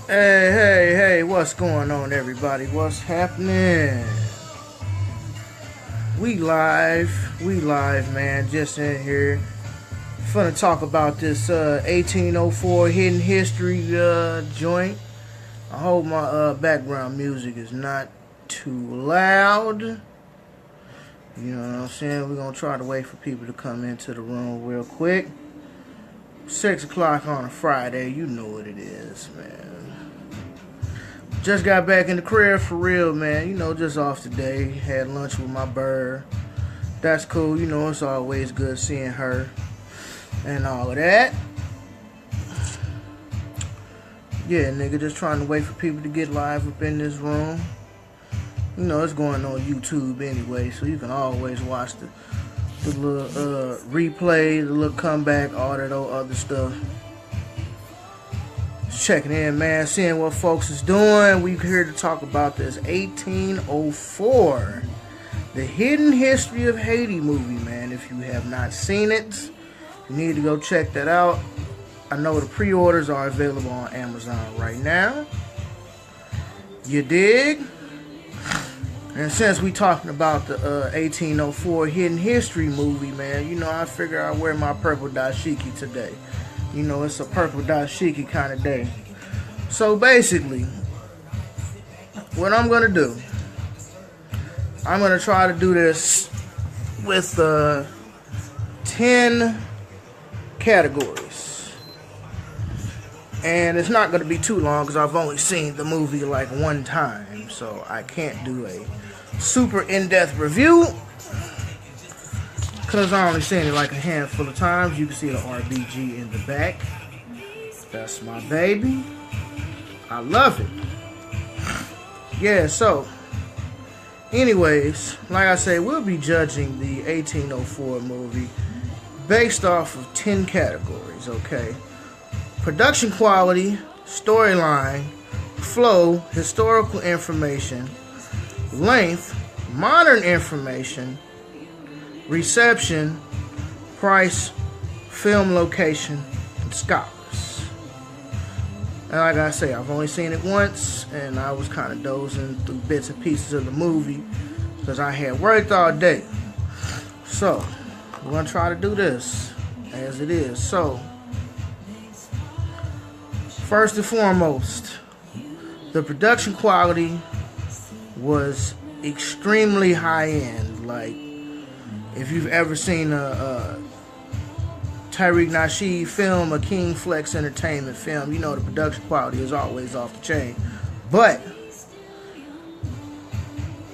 Hey, what's going on, everybody? What's happening? We live, man. Just in here. Finna talk about this 1804 hidden history joint. I hope my background music is not too loud. You know what I'm saying? We're gonna try to wait for people to come into the room real quick. 6 o'clock on a Friday, you know what it is, man. Just got back in the crib for real, man. You know, just off today. Had lunch with my bird. That's cool. You know, it's always good seeing her and all of that. Yeah, nigga, just trying to wait for people to get live up in this room. You know, it's going on YouTube anyway, so you can always watch the little replay, the little comeback, all that old other stuff. Checking in, man, seeing what folks is doing. We're here to talk about this 1804, the hidden history of Haiti movie, man. If you have not seen it, you need to go check that out. I know the pre-orders are available on Amazon right now. You dig? And since we talking about the 1804 hidden history movie, man, you know, I figure I'll wear my purple dashiki today. You know, it's a purple dashiki kind of day. So basically, what I'm going to do, I'm going to try to do this with 10 categories. And it's not going to be too long because I've only seen the movie like one time. So I can't do a super in-depth review because I only seen it like a handful of times. You can see the RBG in the back. That's my baby. I love it. Yeah, so anyways, like I say, we'll be judging the 1804 movie based off of 10 categories, okay? Production quality, storyline, flow, historical information, length, modern information, reception, price, film location, and scholars. And like I say, I've only seen it once, and I was kind of dozing through bits and pieces of the movie because I had worked all day. So, we're going to try to do this as it is. So, first and foremost, the production quality was extremely high end. Like, if you've ever seen a Tariq Nasheed film, a King Flex Entertainment film, you know the production quality is always off the chain. But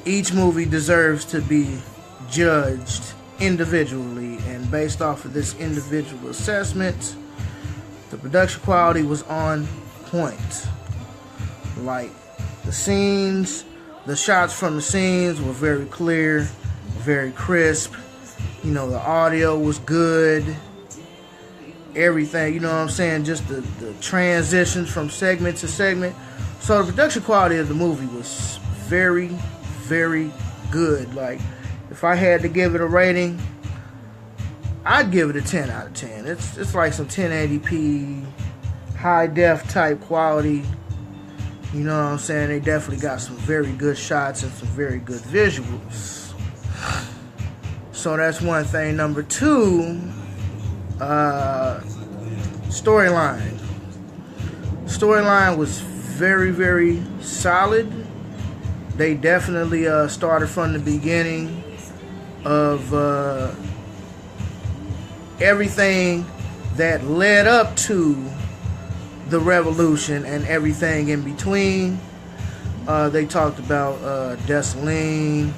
each movie deserves to be judged individually, and based off of this individual assessment, the production quality was on point. Like, the scenes, the shots from the scenes were very clear, very crisp. You know, the audio was good. Everything, you know what I'm saying? Just the transitions from segment to segment. So the production quality of the movie was very, very good. Like, if I had to give it a rating, I'd give it a 10 out of 10. It's like some 1080p high def type quality. You know what I'm saying? They definitely got some very good shots and some very good visuals. So that's one thing. Number two, storyline. Storyline was very, very solid. They definitely started from the beginning of everything that led up to the revolution and everything in between. They talked about Dessalines.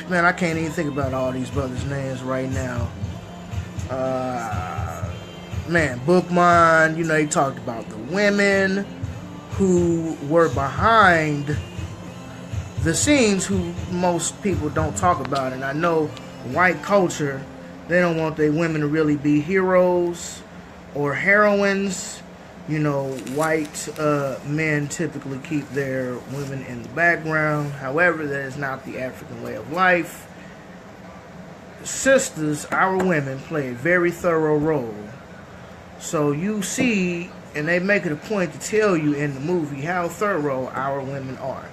Man, I can't even think about all these brothers' names right now. Man, Bookman, you know, he talked about the women who were behind the scenes who most people don't talk about. And I know white culture, they don't want their women to really be heroes or heroines. You know, white men typically keep their women in the background. However, that is not the African way of life. Sisters, our women, play a very thorough role. So you see And they make it a point to tell you in the movie how thorough our women are.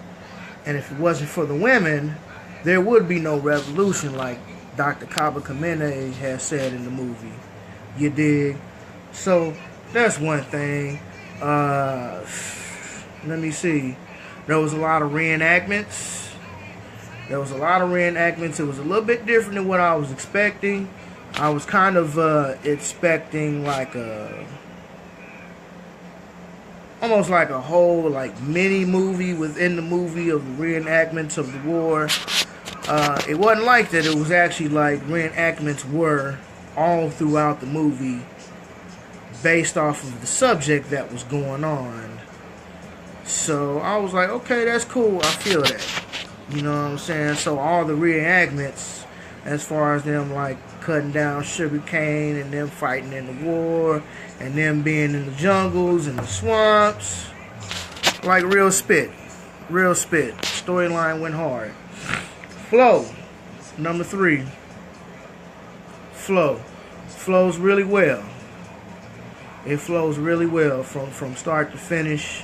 And if it wasn't for the women, there would be no revolution, like Dr. Kaba Kamene has said in the movie. You dig? So that's one thing. Let me see. There was a lot of reenactments. It was a a little bit different than what I was expecting. I was kind of expecting like almost like a whole like mini movie within the movie of the reenactments of the war. It wasn't like that. It was actually like reenactments were all throughout the movie based off of the subject that was going on. So I was like, okay, that's cool. I feel that. You know what I'm saying? So all the reenactments, as far as them like cutting down sugar cane and them fighting in the war and them being in the jungles and the swamps, like real spit. Storyline went hard. Flow, number 3. Flows really well. It flows really well from start to finish.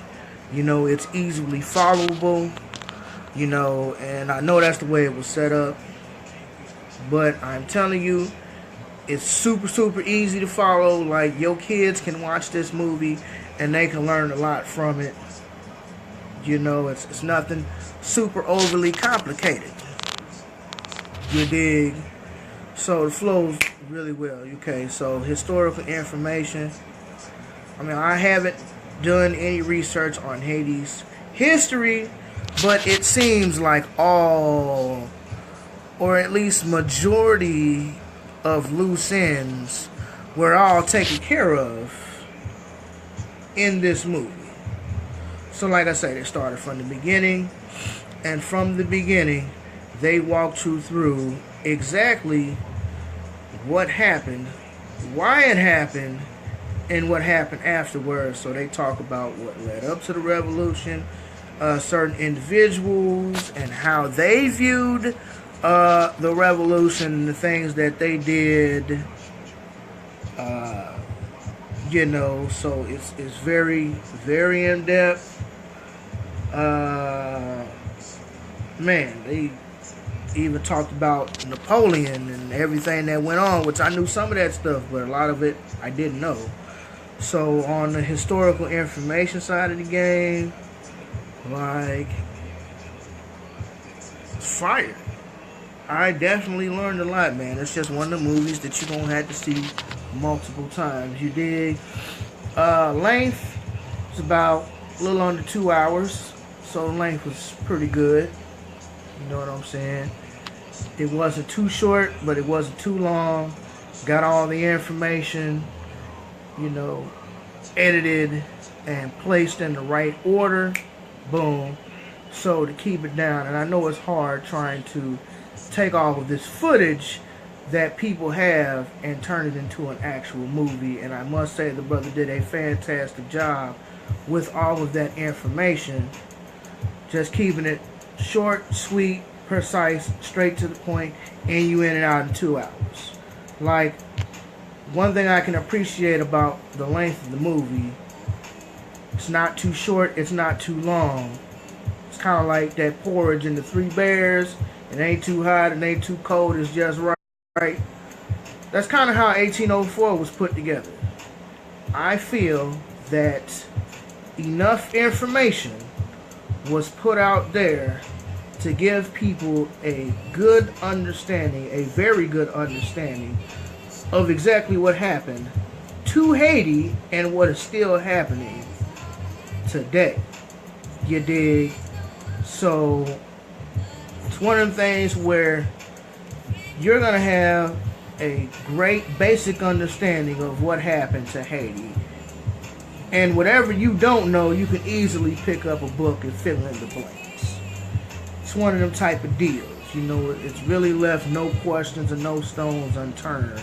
You know, it's easily followable. You know, and I know that's the way it was set up. But I'm telling you, it's super easy to follow. Like, your kids can watch this movie and they can learn a lot from it. You know, it's nothing super overly complicated. You dig? So it flows really well. Okay, so historical information. I mean, I haven't done any research on Haiti's history, but it seems like all, or at least majority of loose ends were all taken care of in this movie. So like I said, it started from the beginning, and from the beginning, they walked you through exactly what happened, why it happened, and what happened afterwards. So they talk about what led up to the revolution, certain individuals and how they viewed the revolution and the things that they did. You know, so it's very in depth. Man, they even talked about Napoleon and everything that went on, which I knew some of that stuff, but a lot of it I didn't know. So on the historical information side of the game, like, it's fire. I definitely learned a lot, man. It's just one of the movies that you're going to have to see multiple times. You dig? Length is about a little under 2 hours. So the length was pretty good. You know what I'm saying? It wasn't too short, but it wasn't too long. Got all the information, you know, edited and placed in the right order. Boom. So to keep it down, and I know it's hard trying to take all of this footage that people have and turn it into an actual movie, and I must say the brother did a fantastic job with all of that information, just keeping it short, sweet, precise, straight to the point, and you in and out in 2 hours. Like, one thing I can appreciate about the length of the movie, it's not too short, it's not too long. It's kind of like that porridge in the Three Bears. It ain't too hot, it ain't too cold, it's just right. That's kind of how 1804 was put together. I feel that enough information was put out there to give people a good understanding, a very good understanding of exactly what happened to Haiti and what is still happening today. You dig? So it's one of the things where you're going to have a great basic understanding of what happened to Haiti. And whatever you don't know, you can easily pick up a book and fill in the blanks. It's one of them type of deals. You know, it's really left no questions and no stones unturned.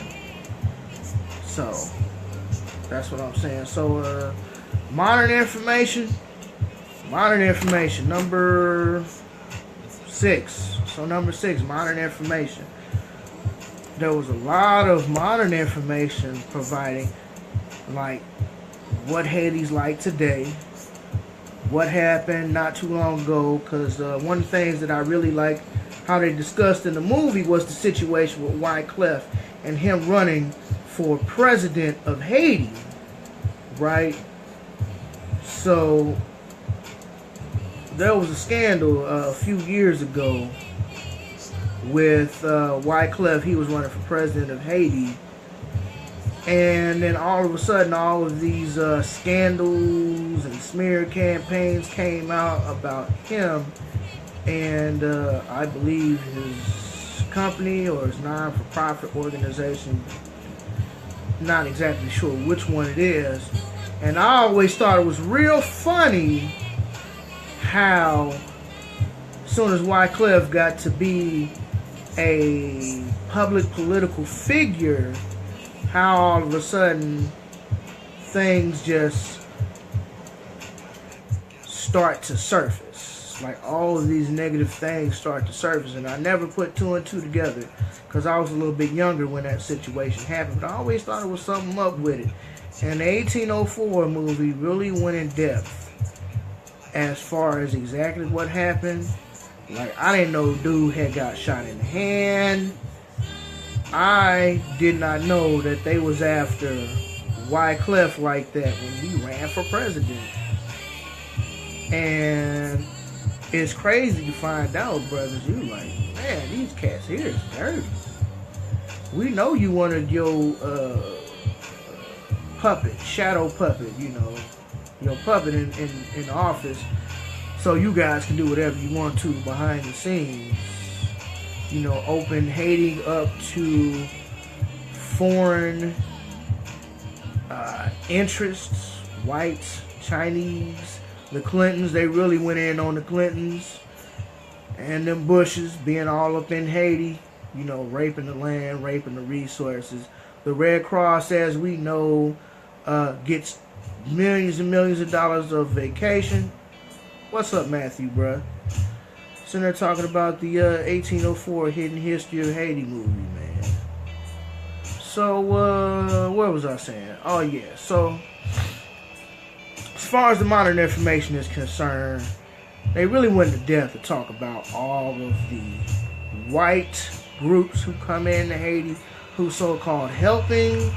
So, that's what I'm saying. So, modern information, number 6. So, number 6, modern information. There was a lot of modern information providing, like, what Haiti's like today, what happened not too long ago, because one of the things that I really like how they discussed in the movie was the situation with Wyclef and him running for president of Haiti, right? So there was a scandal a few years ago with Wyclef. He was running for president of Haiti, and then all of a sudden all of these scandals and smear campaigns came out about him, and I believe his company or his non-for-profit organization, not exactly sure which one it is. And I always thought it was real funny how as soon as Wyclef got to be a public political figure, how all of a sudden things just start to surface. Like all of these negative things start to surface, and I never put two and two together because I was a little bit younger when that situation happened, but I always thought it was something up with it. And the 1804 movie really went in depth as far as exactly what happened. Like, I didn't know dude had got shot in the hand. I did not know that they was after Wyclef like that when he ran for president. And it's crazy to find out, brothers. You like, man, these cats here is dirty. We know you wanted your puppet, shadow puppet, you know, your puppet in office, so you guys can do whatever you want to behind the scenes. You know, open Haiti up to foreign interests, whites, Chinese, the Clintons. They really went in on the Clintons and them Bushes being all up in Haiti, you know, raping the land, raping the resources. The Red Cross, as we know, gets millions and millions of dollars of vacation. What's up, Matthew, bruh? Sitting there talking about the 1804 Hidden History of Haiti movie, man. So, what was I saying? Oh, yeah. So, as far as the modern information is concerned, they really went to depth to talk about all of the white groups who come into Haiti, who so-called helping,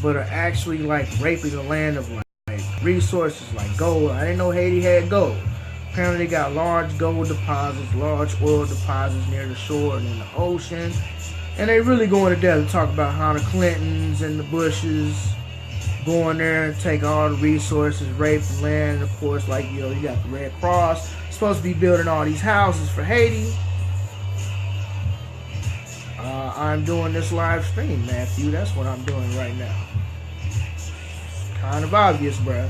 but are actually like raping the land of like resources like gold. I didn't know Haiti had gold. Apparently they got large gold deposits, large oil deposits near the shore and in the ocean. And they really go into depth to talk about how the Clintons and the Bushes go in there and take all the resources, rape the land. And of course, like, you know, you got the Red Cross supposed to be building all these houses for Haiti. I'm doing this live stream, Matthew. That's what I'm doing right now. Kind of obvious, bruh.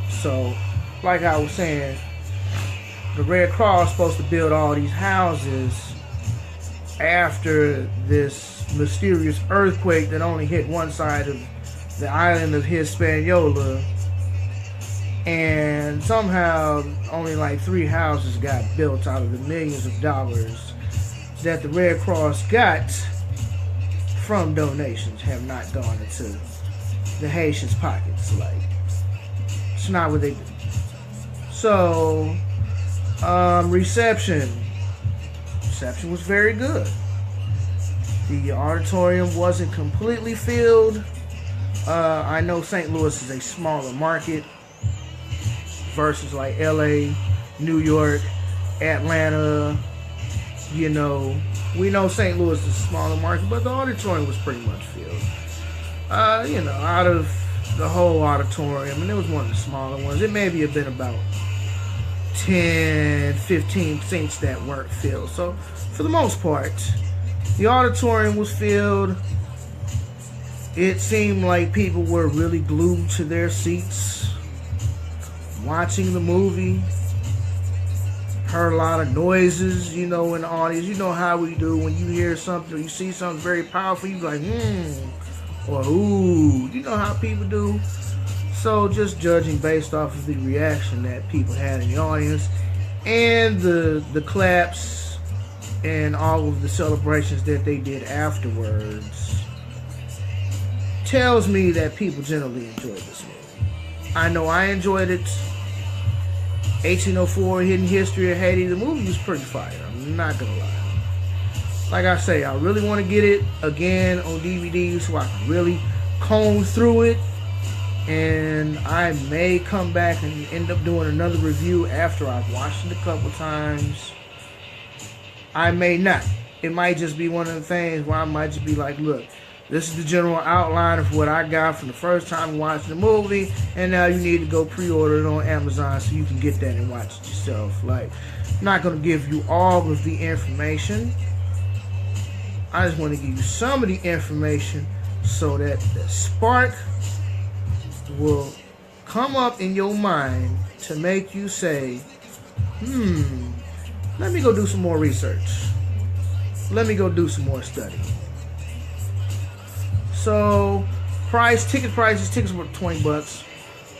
So, like I was saying, the Red Cross is supposed to build all these houses after this mysterious earthquake that only hit one side of the island of Hispaniola. And somehow only like 3 houses got built out of the millions of dollars that the Red Cross got from donations have not gone into the Haitians' pockets. Like, it's not what they do. So, reception was very good. The auditorium wasn't completely filled. I know St. Louis is a smaller market versus like LA, New York, Atlanta. You know, we know St. Louis is a smaller market, but the auditorium was pretty much filled. You know, out of the whole auditorium, and it was one of the smaller ones, it maybe have been about 10, 15 seats that weren't filled. So, for the most part, the auditorium was filled. It seemed like people were really glued to their seats watching the movie. Heard a lot of noises, you know, in the audience. You know how we do when you hear something or you see something very powerful, you like, or ooh. You know how people do. So just judging based off of the reaction that people had in the audience and the claps and all of the celebrations that they did afterwards, tells me that people generally enjoyed this movie. I know I enjoyed it. 1804, Hidden History of Haiti. The movie was pretty fire. I'm not gonna lie. Like I say, I really want to get it again on DVD so I can really comb through it. And I may come back and end up doing another review after I've watched it a couple times. I may not. It might just be one of the things where I might just be like, look, this is the general outline of what I got from the first time watching the movie, and now you need to go pre-order it on Amazon so you can get that and watch it yourself. Like, I'm not going to give you all of the information. I just want to give you some of the information so that the spark will come up in your mind to make you say, let me go do some more research. Let me go do some more study. So, ticket prices, tickets were $20.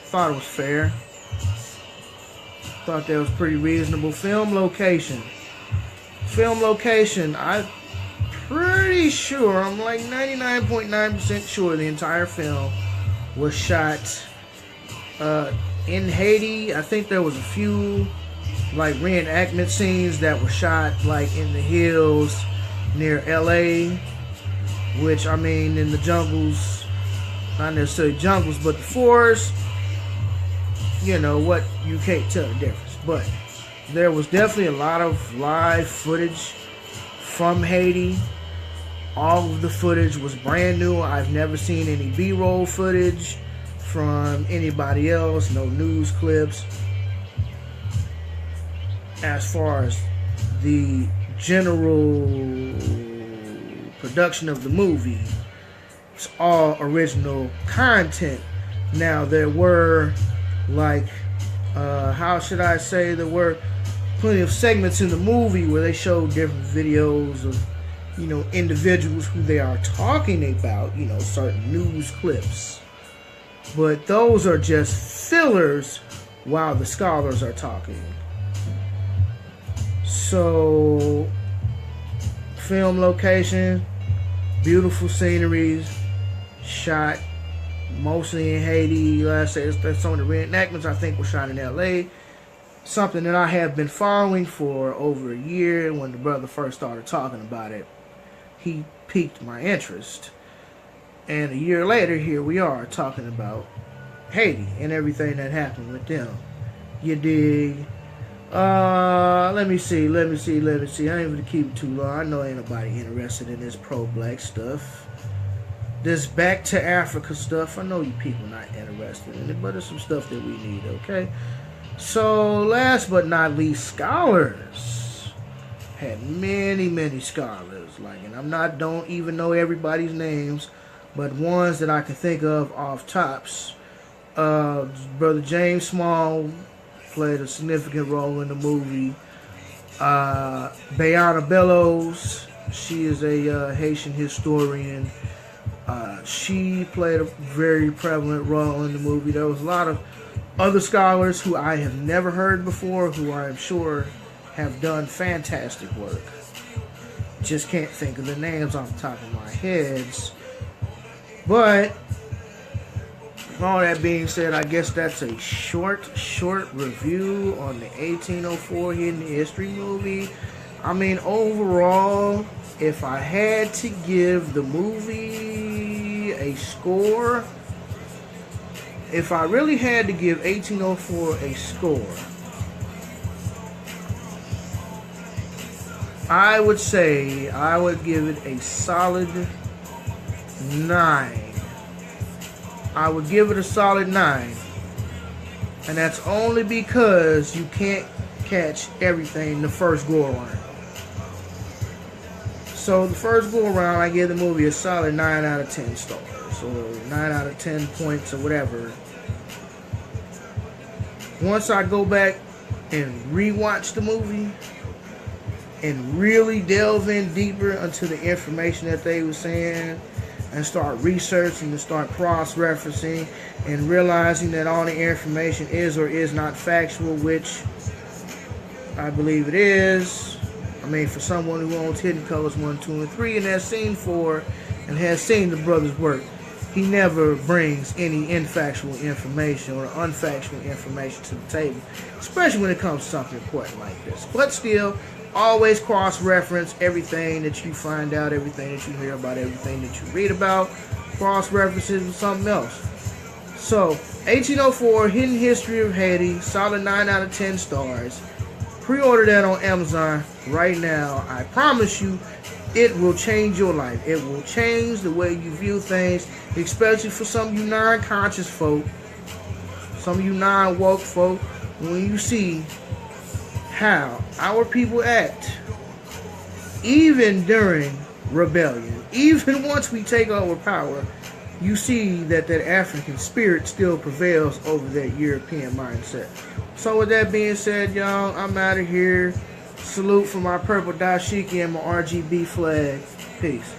Thought it was fair. Thought that was pretty reasonable. Film location, I'm pretty sure, I'm like 99.9% sure the entire film was shot in Haiti. I think there was a few like reenactment scenes that were shot like in the hills near LA, which I mean in the jungles, not necessarily jungles, but the forest. You know what? You can't tell the difference. But there was definitely a lot of live footage from Haiti. All of the footage was brand new. I've never seen any B-roll footage from anybody else. No news clips. As far as the general production of the movie, it's all original content. Now there were like, how should I say, there were plenty of segments in the movie where they showed different videos of, you know, individuals who they are talking about, you know, certain news clips. But those are just fillers while the scholars are talking. So, film location, beautiful sceneries, shot mostly in Haiti. Like I said, some of the reenactments I think were shot in LA. Something that I have been following for over a year. When the brother first started talking about it, he piqued my interest. And a year later, here we are talking about Haiti and everything that happened with them. You dig? Let me see. I ain't gonna keep it too long. I know ain't nobody interested in this pro-black stuff. This back to Africa stuff. I know you people not interested in it, but it's some stuff that we need, okay? So, last but not least, scholars. Had many scholars. Like, and don't even know everybody's names, but ones that I can think of off tops. Brother James Small played a significant role in the movie. Bayana Bellows, she is a Haitian historian. She played a very prevalent role in the movie. There was a lot of other scholars who I have never heard before, who I am sure have done fantastic work. Just can't think of the names off the top of my head. But with all that being said, I guess that's a short review on the 1804 Hidden History movie. I mean, overall, if I had to give the movie a score, if I really had to give 1804 a score, I would say I would give it a solid 9. I would give it a solid 9. And that's only because you can't catch everything the first go around. So the first go around, I give the movie a solid 9 out of 10 stars. Or 9 out of 10 points or whatever. Once I go back and rewatch the movie and really delve in deeper into the information that they were saying and start researching and start cross-referencing and realizing that all the information is or is not factual, which I believe it is. I mean, for someone who owns Hidden Colors 1, 2, and 3 and has seen 4 and has seen the brothers' work, he never brings any infactual information or unfactual information to the table, especially when it comes to something important like this. But still, always cross-reference everything that you find out, everything that you hear about, everything that you read about. Cross-references with something else. So, 1804, Hidden History of Haiti, solid 9 out of 10 stars. Pre-order that on Amazon right now. I promise you, it will change your life. It will change the way you view things, especially for some of you non-conscious folk, some of you non-woke folk, when you see how our people act, even during rebellion, even once we take over power, you see that African spirit still prevails over that European mindset. So with that being said, y'all, I'm out of here. Salute for my purple dashiki and my RGB flag. Peace.